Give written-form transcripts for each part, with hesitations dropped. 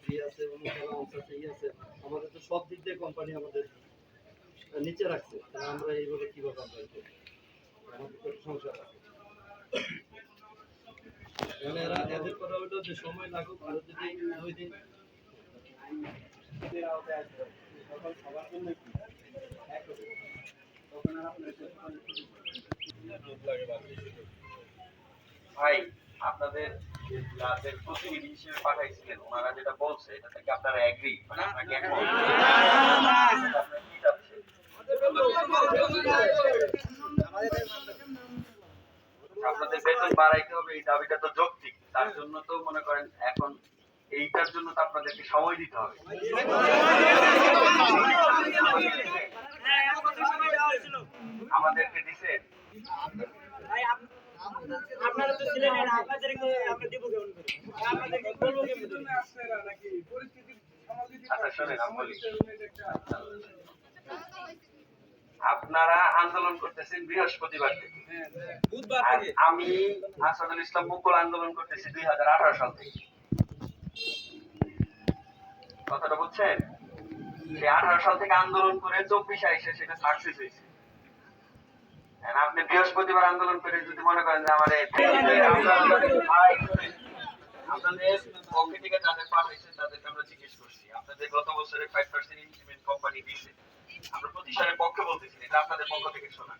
Free আছে, অমুক allowance আছে, আছে, আমাদের তো সব দিক দিয়ে কোম্পানি আমাদের নিচে রাখছে। তাহলে আমরা এইভাবে কিভাবে আমরা করবো? আমাদের তো সংসার আছে। মানে এদের কথা হলো যে সময় লাগুক, আরো যদি 2 দিন তখন সবার জন্য কি তখন আর আপনার ভাই আপনাদের যাদের প্রতিনিধি হিসেবে পাঠাইছিলেন ওনারা যেটা বলছে এটা থেকে আপনারা এগ্রি, মানে আপনাকে এখন আপনারা কি চাচ্ছেন? আপনাদের বেতন বাড়াইতে হবে, এই দাবিটা তো যৌক্তিক। তার জন্য তো মনে করেন এখন এইটার জন্য তো আপনাদেরকে সময় দিতে হবে। আমাদেরকে দিছেন, আপনারা তো ছিলেন, আপনাদেরকে আমরা দিব কেমন করে? আপনাদেরকে বলবো কেমন করে? আচ্ছা শোনেন আমি বলি, আপনারা আন্দোলন করতেছেন বৃহস্পতিবার থেকে, আর আমি আসাদুল ইসলাম মুকুল আন্দোলন করতেছি 2018 সাল থেকে। কথাটা বুঝছেন? সেই 18 সাল থেকে আন্দোলন করে 24 এসে সেটা সাকসেস হয়েছে। আপনি বৃহস্পতিবার আন্দোলন করে যদি মনে করেন যে আমাদের আপনাদের পক্ষে থেকে যাদের পাঠাইছে তাদেরকে আমরা জিজ্ঞেস করছি, আপনাদের গত বছরে 5% ইনক্রিমেন্ট কোম্পানি দিয়েছে, আমরা প্রতিষ্ঠানের পক্ষে বলতেছি, এটা আপনাদের পক্ষ থেকে শোনা।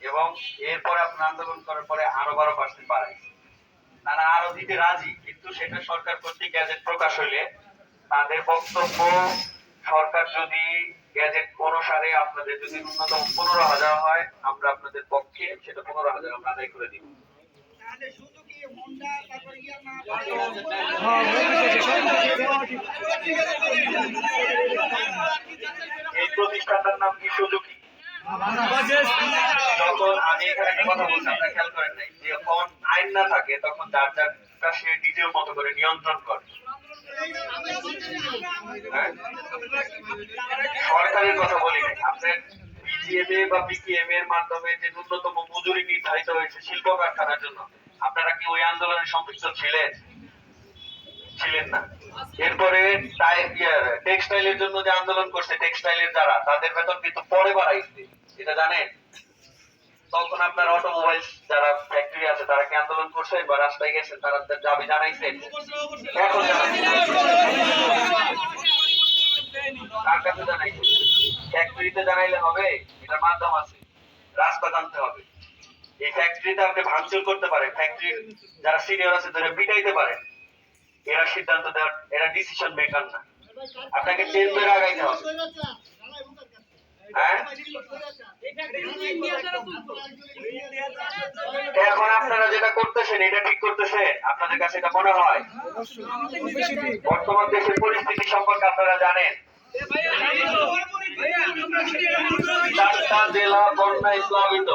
এবং এরপরে আপনারা আন্দোলন করার পরে আরো 12% বাড়াইছে। তারা আরো দিতে রাজি, কিন্তু সেটা সরকার কর্তৃক গ্যাজেট প্রকাশ হইলে তাদের বক্তব্য, সরকার যদি গ্যাজেট অনুসারে আপনাদের যদি ন্যূনতম 15,000 হয়, আমরা আপনাদের পক্ষে সেটা 15,000 আমরা আদায় করে দিব। এই প্রতিষ্ঠানটার নাম কি সুজুকি। যখন আমি এখানে একটা কথা বলছি আপনারা খেয়াল করেন নাই, যখন আইন না থাকে তখন যার যারটা সে নিজের মতো করে নিয়ন্ত্রণ করে। সরকারের কথা বলি নাই, আপনার বিজিএমএ বা বিকেএম এর মাধ্যমে যে ন্যূনতম মজুরি নির্ধারিত হয়েছে শিল্প কারখানার জন্য, আপনারা কি ওই আন্দোলনে সম্পৃক্ত ছিলেন? ছিলেন না। এরপরে টেক্সটাইলের জন্য যে আন্দোলন করছে, টেক্সটাইলের যারা, তাদের বেতন কিন্তু পরে বাড়াইছে, এটা জানেন? তখন আপনার অটোমোবাইলস যারা ফ্যাক্টরি আছে তারা কি আন্দোলন করছে বা রাস্তায় গেছেন, তারা দাবি জানাইছেন? এখন কার কাছে জানাইছে? ফ্যাক্টরিতে জানাইলে হবে? এটার মাধ্যম আছে, রাস্তা টানতে হবে। এই ফ্যাক্টরিতে আপনি ভাঙচুর করতে পারেন, ফ্যাক্টরির যারা সিনিয়র আছে তারা পিটাইতে পারেন, এরা সিদ্ধান্ত দেওয়ার, এরা ডিসিশন মেকার না। আপনাকে চেম্বারে আগাইতে হবে। এখন আপনারা যেটা করতেছেন এটা ঠিক করতেছেন? আপনাদের কাছে এটা মনে হয়? বর্তমান দেশের পরিস্থিতি সম্পর্কে আপনারা জানেন? 4টা জেলা বন্যায় প্লাবিত,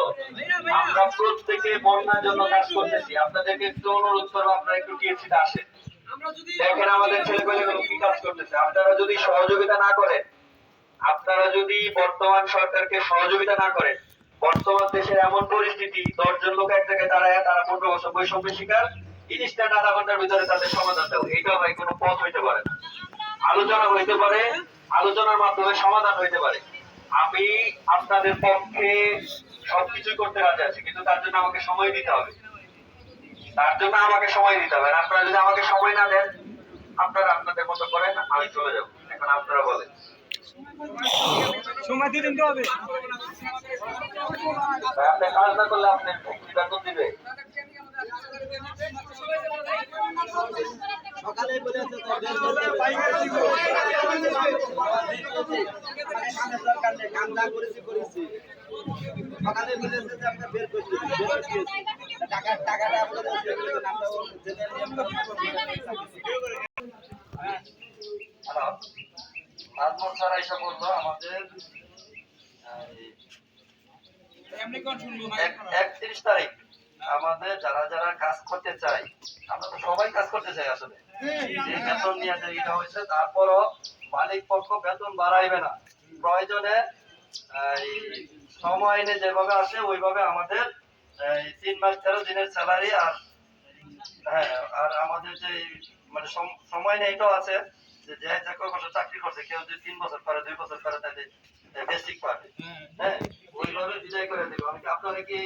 আমরা প্রত্যেকে বন্যার জন্য কাজ করতেছি। আপনাদেরকে একটু অনুরোধ করবো, আপনারা একটু টিএসসিতে আসেন, দেখেন আমাদের ছেলেপেলেগুলো কি কাজ করতেছে। আপনারা যদি সহযোগিতা না করেন, আপনারা যদি বর্তমান সরকারকে সহযোগিতা না করেন, বর্তমান দেশের এমন পরিস্থিতি, 10 জন লোক এক জায়গায় দাঁড়ায় তারা 15 বছর বৈষম্যের শিকার, ইনস্ট্যান্ট আধা ঘন্টার ভিতরে তাদের সমাধান দাও, এইটা ভাই কোনো পথ হইতে পারে না। আলোচনা হইতে পারে, আলোচনার মাধ্যমে সমাধান হইতে পারে। আমি আপনাদের পক্ষে সবকিছু করতে রাজি আছি, কিন্তু তার জন্য আমাকে সময় দিতে হবে। তার জন্য আমাকে সময় দিতে হবে। আপনারা যদি আমাকে সময় না দেন, আপনারা আপনাদের মতো করেন, আমি চলে যাব। এখন আপনারা বলেন। সময় দিতে হবে। আপনি কাজ না করলে আপনি বেতন দিবে? সকালে বলেছে সকালে বলেছে যে আপনার বের করতে টাকাটা আপনাদের নাজমুল স্যার এসে বললো আমাদের 31 তারিখ আমাদের যারা যারা কাজ করতে চাই, আমরা তো সবাই কাজ করতে চাই আসলে, যে বেতন নিয়ে যে এটা হয়েছে, তারপরও মালিক পক্ষ বেতন বাড়াইবে না, প্রয়োজনে সময় এনে যেভাবে আসে ওইভাবে আমাদের 3 মাস 13 দিনের স্যালারি, আর হ্যাঁ, আর আমাদের যে মানে সময় নেই এটাও আছে, যে যে যে কয় বছর চাকরি করছে কেউ যদি 3 বছর করে 2 বছর করে তাহলে বেসিক পাবে হ্যাঁ ওইভাবে বিদায় করে দেবো আমি আপনারা কি